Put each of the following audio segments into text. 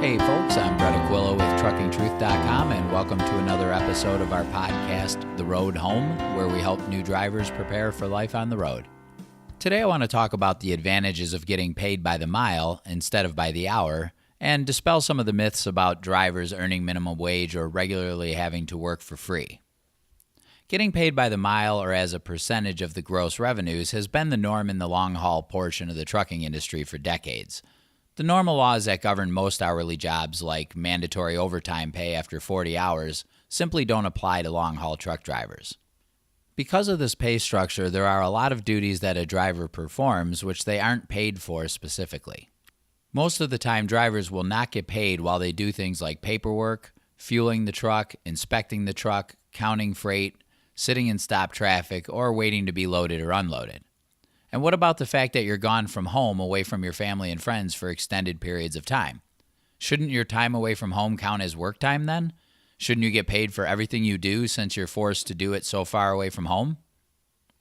Hey folks, I'm Brett Aquila with TruckingTruth.com and welcome to another episode of our podcast, The Road Home, where we help new drivers prepare for life on the road. Today I want to talk about the advantages of getting paid by the mile instead of by the hour and dispel some of the myths about drivers earning minimum wage or regularly having to work for free. Getting paid by the mile or as a percentage of the gross revenues has been the norm in the long-haul portion of the trucking industry for decades. The normal laws that govern most hourly jobs, like mandatory overtime pay after 40 hours, simply don't apply to long-haul truck drivers. Because of this pay structure, there are a lot of duties that a driver performs which they aren't paid for specifically. Most of the time, drivers will not get paid while they do things like paperwork, fueling the truck, inspecting the truck, counting freight, sitting in stop traffic, or waiting to be loaded or unloaded. And what about the fact that you're gone from home, away from your family and friends for extended periods of time? Shouldn't your time away from home count as work time then? Shouldn't you get paid for everything you do since you're forced to do it so far away from home?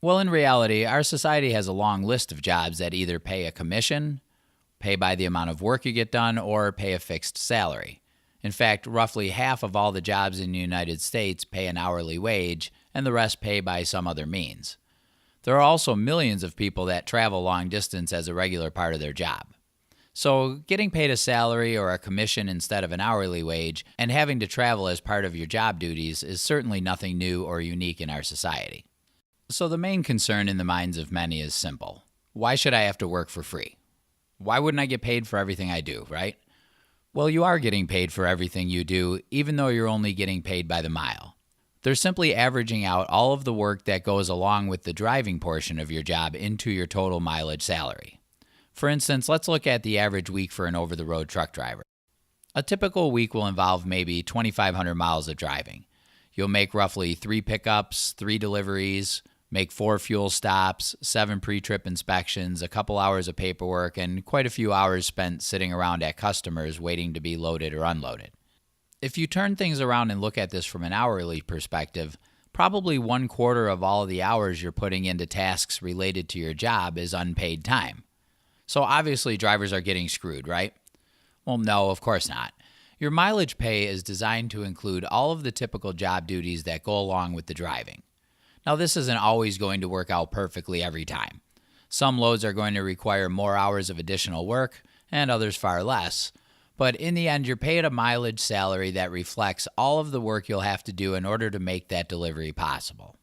Well, in reality, our society has a long list of jobs that either pay a commission, pay by the amount of work you get done, or pay a fixed salary. In fact, roughly half of all the jobs in the United States pay an hourly wage, and the rest pay by some other means. There are also millions of people that travel long distance as a regular part of their job. So getting paid a salary or a commission instead of an hourly wage and having to travel as part of your job duties is certainly nothing new or unique in our society. So the main concern in the minds of many is simple. Why should I have to work for free? Why wouldn't I get paid for everything I do, right? Well, you are getting paid for everything you do, even though you're only getting paid by the mile. They're simply averaging out all of the work that goes along with the driving portion of your job into your total mileage salary. For instance, let's look at the average week for an over-the-road truck driver. A typical week will involve maybe 2,500 miles of driving. You'll make roughly 3 pickups, 3 deliveries, make 4 fuel stops, 7 pre-trip inspections, a couple hours of paperwork, and quite a few hours spent sitting around at customers waiting to be loaded or unloaded. If you turn things around and look at this from an hourly perspective, probably 1/4 of all of the hours you're putting into tasks related to your job is unpaid time. So obviously drivers are getting screwed, right? Well, no, of course not. Your mileage pay is designed to include all of the typical job duties that go along with the driving. Now, this isn't always going to work out perfectly every time. Some loads are going to require more hours of additional work, and others far less. But in the end, you're paid a mileage salary that reflects all of the work you'll have to do in order to make that delivery possible.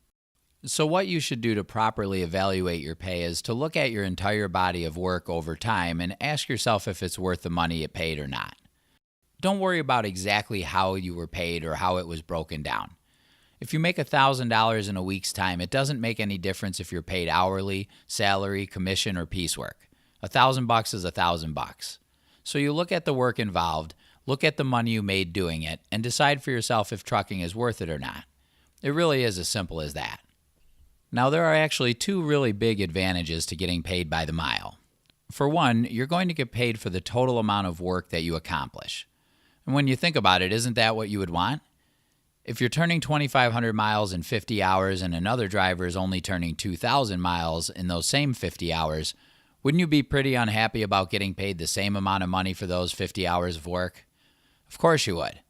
So what you should do to properly evaluate your pay is to look at your entire body of work over time and ask yourself if it's worth the money it paid or not. Don't worry about exactly how you were paid or how it was broken down. If you make $1,000 in a week's time, it doesn't make any difference if you're paid hourly, salary, commission, or piecework. $1,000 is $1,000. So you look at the work involved, look at the money you made doing it, and decide for yourself if trucking is worth it or not. It really is as simple as that. Now, there are actually 2 really big advantages to getting paid by the mile. For one, you're going to get paid for the total amount of work that you accomplish. And when you think about it, isn't that what you would want? If you're turning 2,500 miles in 50 hours and another driver is only turning 2,000 miles in those same 50 hours, wouldn't you be pretty unhappy about getting paid the same amount of money for those 50 hours of work? Of course you would.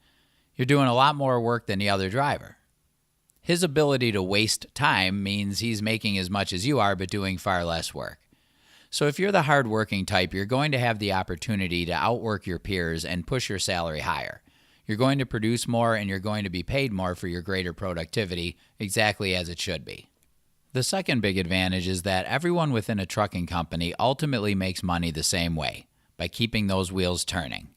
You're doing a lot more work than the other driver. His ability to waste time means he's making as much as you are but doing far less work. So if you're the hard-working type, you're going to have the opportunity to outwork your peers and push your salary higher. You're going to produce more and you're going to be paid more for your greater productivity, exactly as it should be. The second big advantage is that everyone within a trucking company ultimately makes money the same way, by keeping those wheels turning.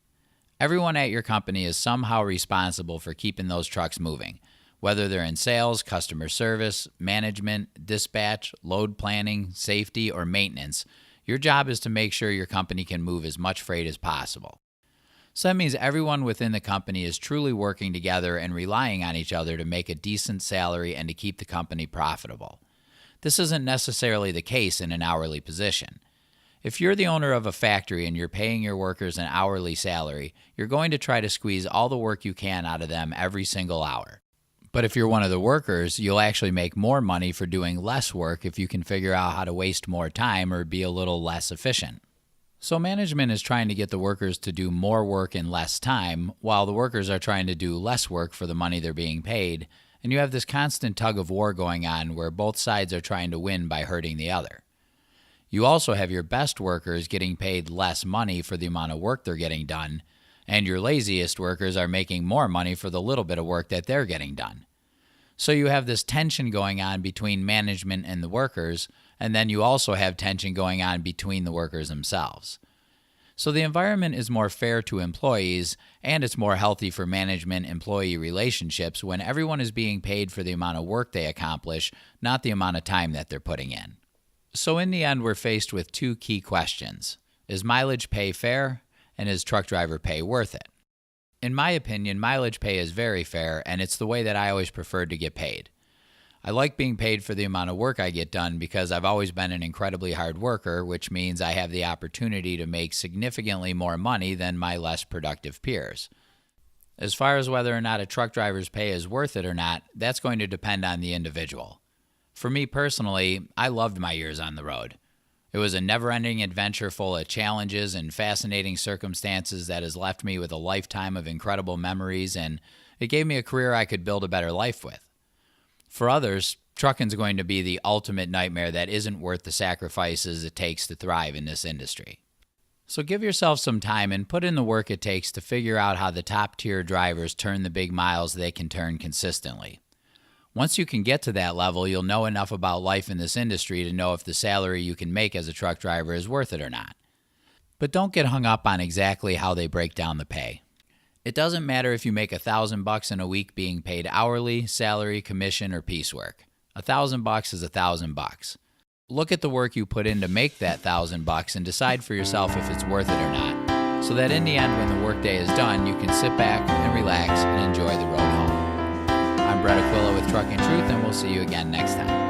Everyone at your company is somehow responsible for keeping those trucks moving, whether they're in sales, customer service, management, dispatch, load planning, safety, or maintenance. Your job is to make sure your company can move as much freight as possible. So that means everyone within the company is truly working together and relying on each other to make a decent salary and to keep the company profitable. This isn't necessarily the case in an hourly position. If you're the owner of a factory and you're paying your workers an hourly salary, you're going to try to squeeze all the work you can out of them every single hour. But if you're one of the workers, you'll actually make more money for doing less work if you can figure out how to waste more time or be a little less efficient. So management is trying to get the workers to do more work in less time, while the workers are trying to do less work for the money they're being paid, and you have this constant tug of war going on where both sides are trying to win by hurting the other. You also have your best workers getting paid less money for the amount of work they're getting done, and your laziest workers are making more money for the little bit of work that they're getting done. So you have this tension going on between management and the workers, and then you also have tension going on between the workers themselves. So the environment is more fair to employees, and it's more healthy for management-employee relationships when everyone is being paid for the amount of work they accomplish, not the amount of time that they're putting in. So in the end, we're faced with two key questions. Is mileage pay fair, and is truck driver pay worth it? In my opinion, mileage pay is very fair, and it's the way that I always preferred to get paid. I like being paid for the amount of work I get done because I've always been an incredibly hard worker, which means I have the opportunity to make significantly more money than my less productive peers. As far as whether or not a truck driver's pay is worth it or not, that's going to depend on the individual. For me personally, I loved my years on the road. It was a never-ending adventure full of challenges and fascinating circumstances that has left me with a lifetime of incredible memories, and it gave me a career I could build a better life with. For others, trucking's going to be the ultimate nightmare that isn't worth the sacrifices it takes to thrive in this industry. So give yourself some time and put in the work it takes to figure out how the top-tier drivers turn the big miles they can turn consistently. Once you can get to that level, you'll know enough about life in this industry to know if the salary you can make as a truck driver is worth it or not. But don't get hung up on exactly how they break down the pay. It doesn't matter if you make $1,000 in a week being paid hourly, salary, commission, or piecework. $1,000 is $1,000. Look at the work you put in to make that $1,000 and decide for yourself if it's worth it or not, so that in the end, when the workday is done, you can sit back and relax and enjoy the road home. I'm Brett Aquila with Trucking Truth, and we'll see you again next time.